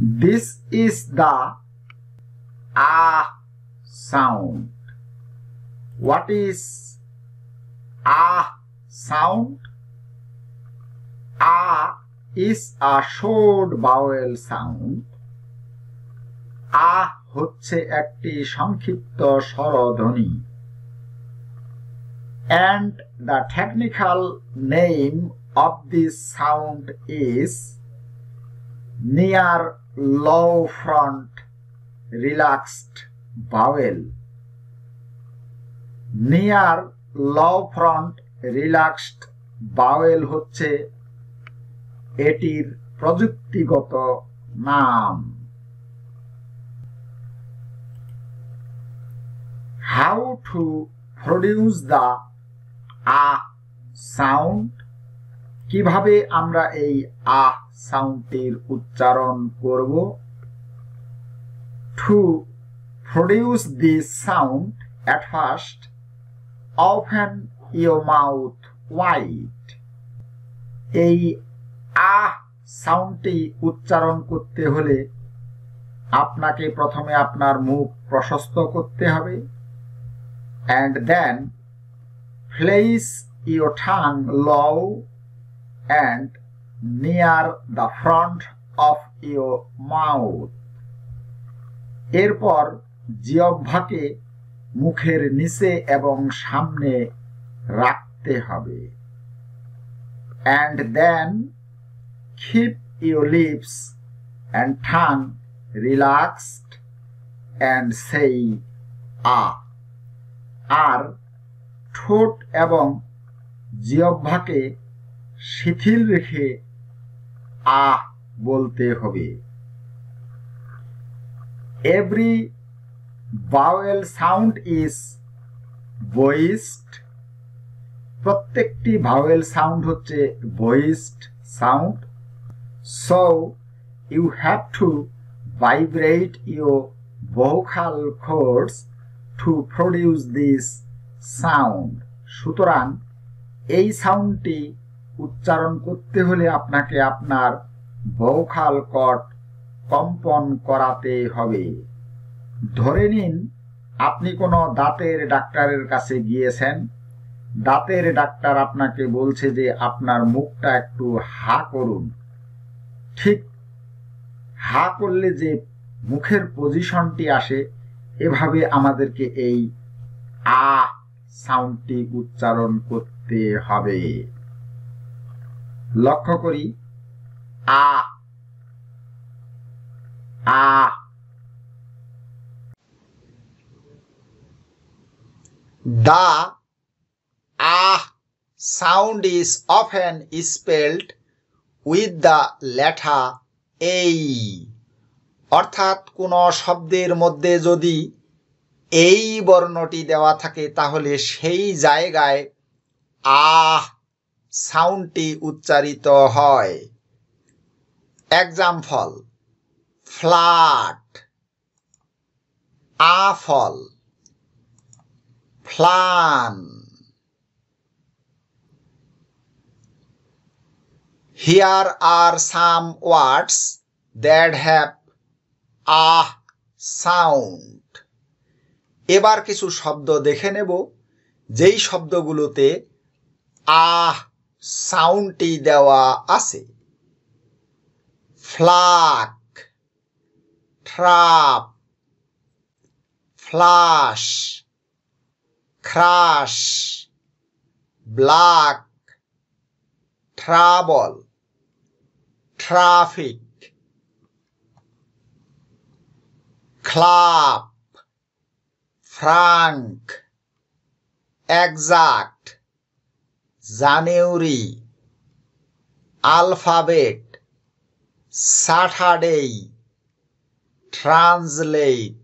This is the ah sound. What is ah sound? Ah is a short vowel sound. Ah হচ্ছে একটি সংক্ষিপ্ত স্বরধ্বনি। And the technical name of this sound is near low front relaxed vowel. Near low front relaxed vowel হচ্ছে এটির প্রযুক্তিগত নাম। How to produce the ah sound? কিভাবে আমরা এই ah সাউন্ডটির উচ্চারণ করব? To produce this sound, at first open your mouth wide. এই ah সাউন্ডটি উচ্চারণ করতে হলে আপনাকে প্রথমে আপনার মুখ প্রশস্ত করতে হবে, and then place your tongue low and near the front of your mouth. এরপর জিহ্বাকে মুখের নিচে এবং সামনে রাখতে হবে, and then keep your lips and tongue relaxed and say ah. আর ঠোঁট এবং জিহ্বাকে শিথিল রেখে আহ বলতে হবে। Every vowel sound is voiced. প্রত্যেকটি ভাওয়েল সাউন্ড হচ্ছে voiced sound. So you have to vibrate your vocal cords to produce this sound. সুতরাং এই সাউন্ডটি উচ্চারণ করতে হলে আপনাকে আপনার ভোকাল কর্ড কম্পন করাতে হবে। ধরে নিন আপনি কোনো দাঁতের ডাক্তারের কাছে গিয়েছেন। দাঁতের ডাক্তার আপনাকে বলছে যে আপনার মুখটা একটু হা করুন। ঠিক হা করলে যে মুখের পজিশনটি আসে, এভাবে আমাদেরকে এই আ সাউন্ডটি উচ্চারণ করতে হবে। লক্ষ্য করি, আ আ। The ah sound is often spelled with the letter a. অর্থাৎ কোন শব্দের মধ্যে যদি এই বর্ণটি দেওয়া থাকে তাহলে সেই জায়গায় আহ সাউন্ডটি উচ্চারিত হয়। Example: flat, apple, flan. Here are some words that have ah sound. এবার কিছু শব্দ দেখে নেব যেই শব্দগুলোতে আহ সাউন্ডটি দেওয়া আছে। Flack, trap, flash, crash, black, trouble, traffic, club, frank, exact, January, alphabet, Saturday, translate.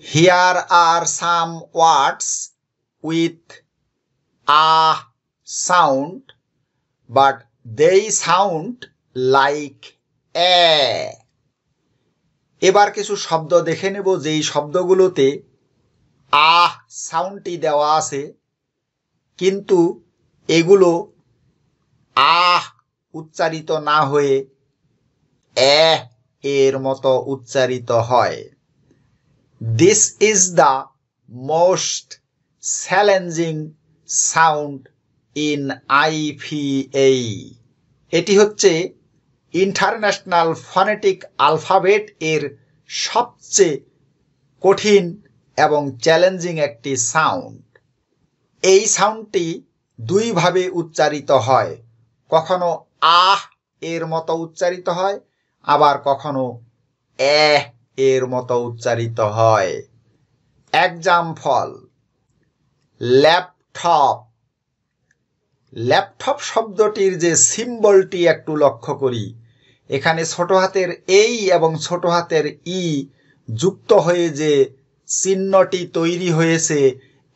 Here are some words with ah sound, but they sound like a. এবার কিছু শব্দ দেখে নেব যেই শব্দগুলোতে আহ সাউন্ডটি দেওয়া আছে কিন্তু এগুলো আহ উচ্চারিত না হয়ে এর মতো উচ্চারিত হয়। This is the most challenging sound in IPA. এটি হচ্ছে ইন্টারন্যাশনাল ফনেটিক অ্যালফাবেট এর সবচেয়ে কঠিন এবং চ্যালেঞ্জিং একটি সাউন্ড। এই সাউন্ডটি দুইভাবে উচ্চারিত হয়, কখনো আহ এর মতো উচ্চারিত হয়, আবার কখনো এর মতো উচ্চারিত হয়। Example, laptop. ল্যাপটপ শব্দটির যে সিম্বলটি একটু লক্ষ্য করি, এখানে ছোট হাতের এই এবং ছোট হাতের ই যুক্ত হয়ে যে চিহ্নটি তৈরি হয়েছে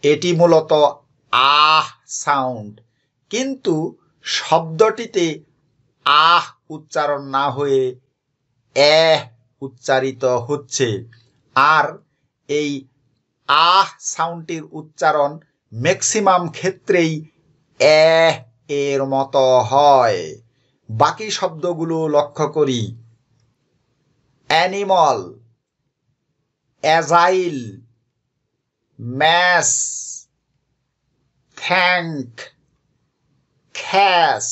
এটি মূলত আহ সাউন্ড, কিন্তু শব্দটিতে আহ উচ্চারণ না হয়ে উচ্চারিত হচ্ছে। আর এই আহ সাউন্ডটির উচ্চারণ ম্যাক্সিমাম ক্ষেত্রেই এর মতো হয়। বাকি শব্দগুলো লক্ষ্য করি। অ্যানিমাল, অ্যাজাইল, ম্যাস, থ্যাঙ্ক, খ্যাস,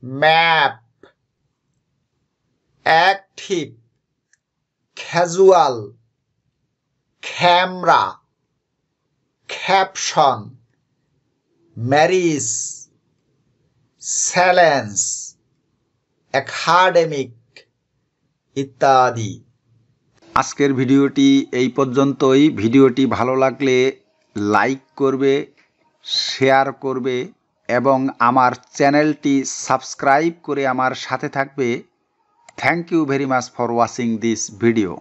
map, active, casual, camera, caption, marriage, স্যালেন্স, একাডেমিক ইত্যাদি। আজকের ভিডিওটি এই পর্যন্তই। ভিডিওটি ভালো লাগলে লাইক করবে, শেয়ার করবে এবং আমার চ্যানেলটি সাবস্ক্রাইব করে আমার সাথে থাকবে। Thank you very much for watching this video.